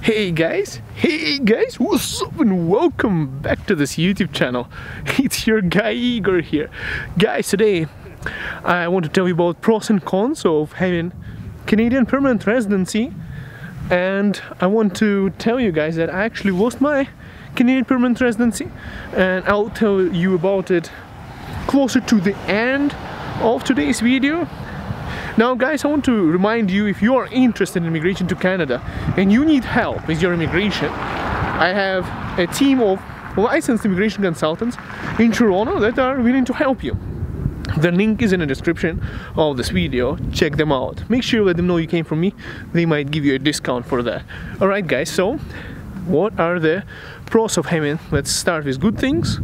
Hey guys, what's up and welcome back to this YouTube channel. It's your guy Igor here. Guys, today I want to tell you about pros and cons of having Canadian permanent residency, and I want to tell you guys that I actually lost my Canadian permanent residency, and I'll tell you about it closer to the end of today's video. Now guys, I want to remind you, if you are interested in immigration to Canada and you need help with your immigration, I have a team of licensed immigration consultants in Toronto that are willing to help you. The link is in the description of this video. Check them out. Make sure you let them know you came from me. They might give you a discount for that. Alright guys, so what are the pros of having? Let's start with good things,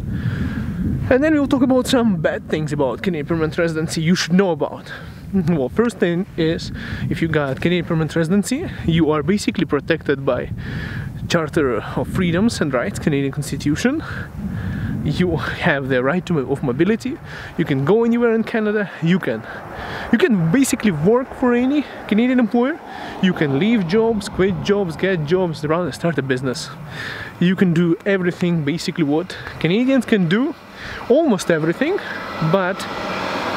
and then we'll talk about some bad things about Canadian permanent residency you should know about. Well, first thing is, if you got Canadian permanent residency, you are basically protected by Charter of Freedoms and Rights, Canadian Constitution. You have the right of mobility. You can go anywhere in Canada. You can basically work for any Canadian employer. You can leave jobs, quit jobs, get jobs, start a business. You can do everything basically what Canadians can do, almost everything, but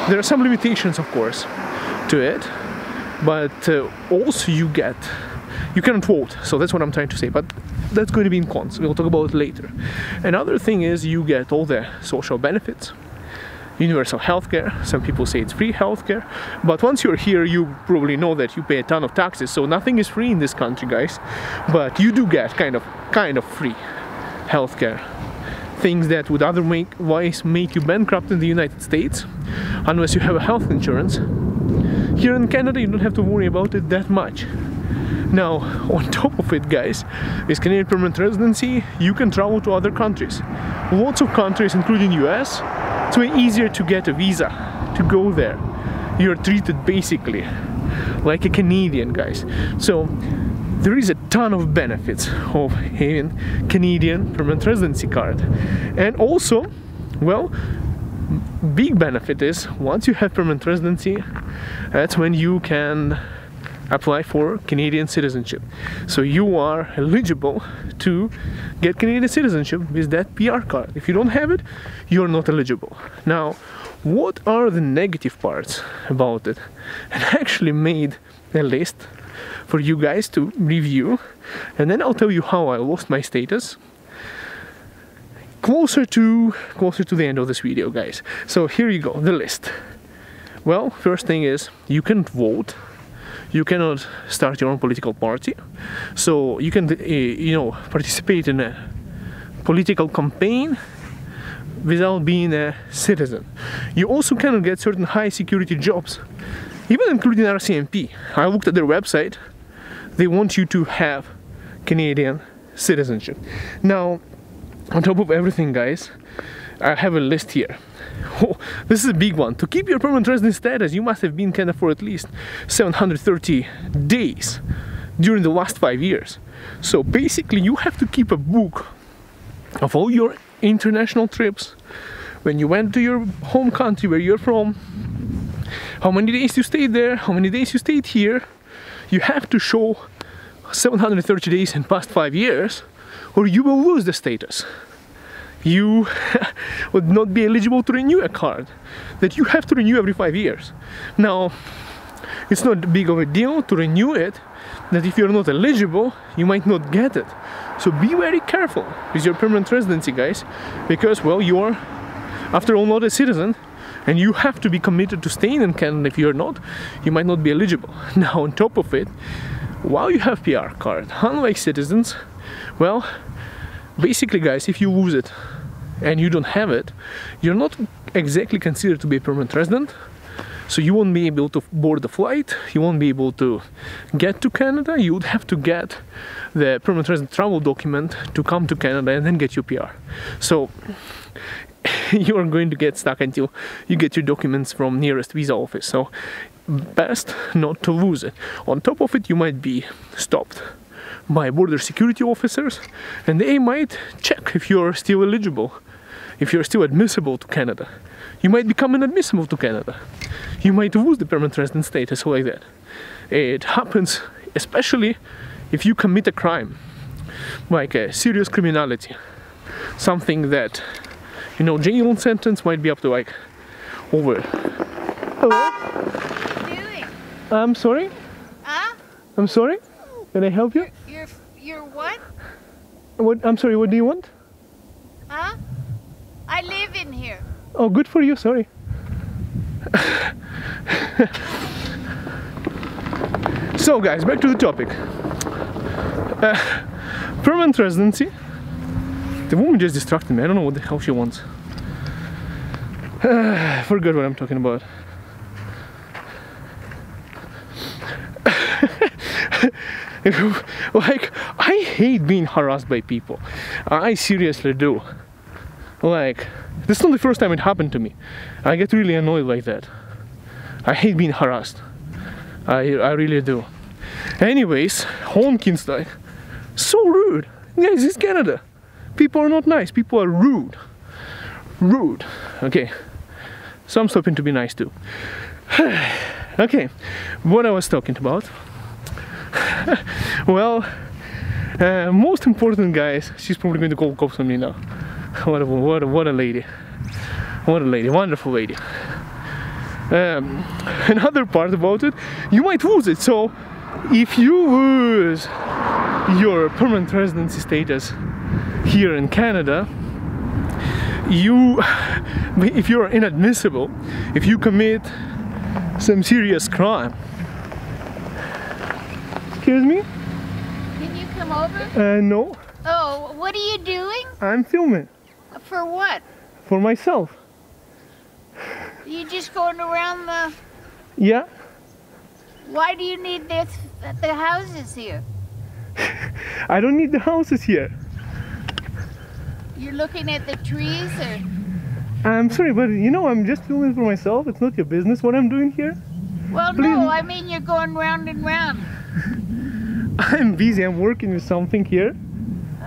there are some limitations, of course, to it. But also you cannot vote, so that's what I'm trying to say, but that's going to be in cons. We'll talk about it later. Another thing is you get all the social benefits, universal healthcare. Some people say it's free healthcare, but once you're here, you probably know that you pay a ton of taxes, so nothing is free in this country, guys. But you do get kind of free healthcare. Things that would otherwise make you bankrupt in the United States, unless you have a health insurance. Here in Canada, you don't have to worry about it that much. Now, on top of it, guys, with Canadian permanent residency, you can travel to other countries. Lots of countries, including US. It's way easier to get a visa to go there. You're treated basically like a Canadian, guys. So there is a ton of benefits of having Canadian permanent residency card. And also, well, big benefit is, once you have permanent residency, that's when you can apply for Canadian citizenship. So you are eligible to get Canadian citizenship with that PR card. If you don't have it, you're not eligible. Now, what are the negative parts about it? I actually made a list for you guys to review, and then I'll tell you how I lost my status closer to the end of this video, guys. So here you go, the list. Well, first thing is, you can't vote. You cannot start your own political party, so you can participate in a political campaign without being a citizen. You also cannot get certain high security jobs, even including RCMP. I looked at their website. They want you to have Canadian citizenship. Now, on top of everything, guys, I have a list here. Oh, this is a big one. To keep your permanent resident status, you must have been in Canada for at least 730 days during the last 5 years. So basically, you have to keep a book of all your international trips, when you went to your home country where you're from, how many days you stayed there, how many days you stayed here. You have to show 730 days in past 5 years, or you will lose the status. You would not be eligible to renew a card that you have to renew every 5 years. Now, it's not big of a deal to renew it, that if you're not eligible, you might not get it. So be very careful with your permanent residency, guys, because, well, you are, after all, not a citizen, and you have to be committed to staying in Canada. If you're not, you might not be eligible. Now, on top of it, while you have PR card, unlike citizens, well, basically, guys, if you lose it and you don't have it, you're not exactly considered to be a permanent resident, so you won't be able to board the flight, you won't be able to get to Canada. You would have to get the permanent resident travel document to come to Canada and then get your PR. So you are going to get stuck until you get your documents from nearest visa office. So best not to lose it. On top of it, you might be stopped by border security officers, and they might check if you're still eligible, if you're still admissible to Canada. You might become inadmissible to Canada. You might lose the permanent resident status like that. It happens especially if you commit a crime. like a serious criminality, something that, you know, jail sentence might be up to like over. Hello? What are you doing? I'm sorry? Huh? I'm sorry? Can I help you? You're what? What? I'm sorry, what do you want? Huh? I live in here. Oh, good for you, sorry. So guys, back to the topic. Permanent residency. The woman just distracted me, I don't know what the hell she wants. Forgot what I'm talking about. Like, I hate being harassed by people. I seriously do. Like, this is not the first time it happened to me. I get really annoyed like that. I hate being harassed. I really do. Anyways, honking style. So rude. Guys, it's Canada. People are not nice. People are rude. Rude. Okay. So I'm stopping to be nice too. Okay. What I was talking about. Well, most important, guys. She's probably going to call cops on me now. What a lady. What a lady. Wonderful lady. Another part about it, you might lose it. So if you lose your permanent residency status here in Canada, if you're inadmissible, if you commit some serious crime. Excuse me? Can you come over? No. Oh, what are you doing? I'm filming. For what? For myself. You just going around the... Yeah. Why do you need the houses here? I don't need the houses here. You're looking at the trees or... I'm sorry, but you know, I'm just filming for myself. It's not your business what I'm doing here. Well, Please. no, I mean you're going round and round. I'm busy, I'm working with something here.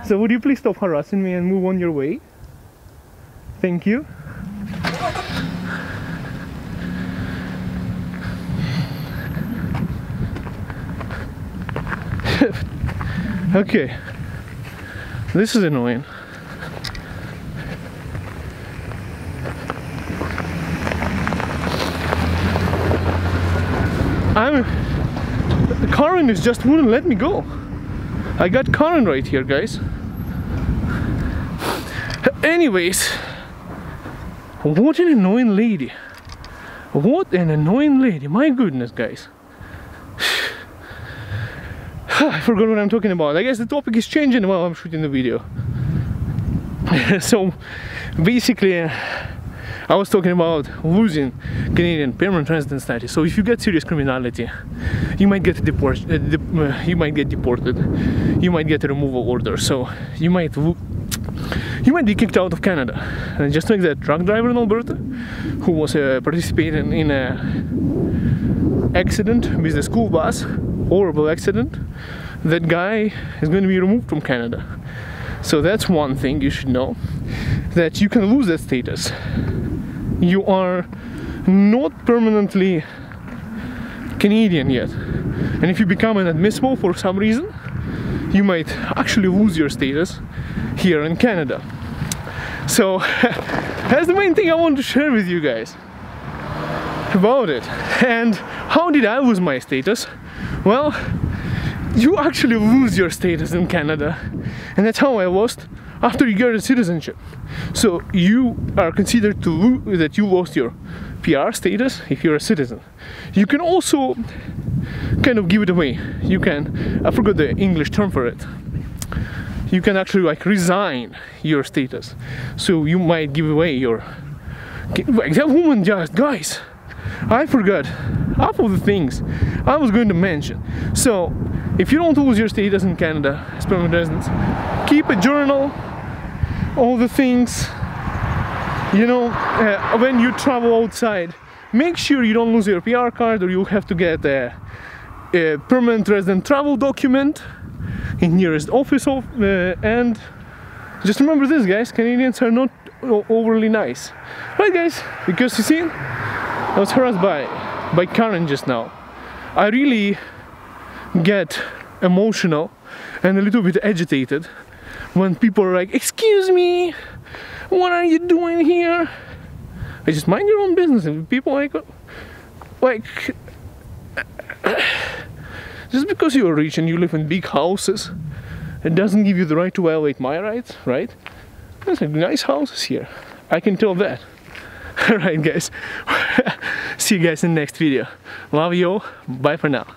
So would you please stop harassing me and move on your way? Thank you. Okay. This is annoying. Karen just wouldn't let me go. I got Karen right here, guys. Anyways, what an annoying lady. What an annoying lady. My goodness, guys. I forgot what I'm talking about. I guess the topic is changing while I'm shooting the video. So basically, I was talking about losing Canadian permanent resident status. So if you get serious criminality, you might get deported. You might get deported. You might get a removal order. So you might be kicked out of Canada. And just like that truck driver in Alberta, who was participating in an accident with the school bus, horrible accident, that guy is going to be removed from Canada. So that's one thing you should know, that you can lose that status. You are not permanently Canadian yet, and if you become inadmissible for some reason, you might actually lose your status here in Canada. So that's the main thing I want to share with you guys about it. And how did I lose my status? Well, you actually lose your status in Canada, and that's how I lost after you get a citizenship. So you are considered that you lost your PR status if you're a citizen. You can also kind of give it away. You can, I forgot the English term for it. You can actually like resign your status. So you might give away your... Like that woman just, guys, I forgot half of the things I was going to mention. So if you don't lose your status in Canada as permanent residents, keep a journal, all the things, you know, when you travel outside, make sure you don't lose your PR card, or you'll have to get a permanent resident travel document in nearest office and just remember this, guys, Canadians are not overly nice, right, guys? Because you see, I was harassed by Karen just now. I really get emotional and a little bit agitated when people are like, excuse me, what are you doing here? I just mind your own business. And people like just because you're rich and you live in big houses, it doesn't give you the right to violate my rights, right? There's nice houses here, I can tell that. Alright guys, see you guys in the next video. Love you all, bye for now.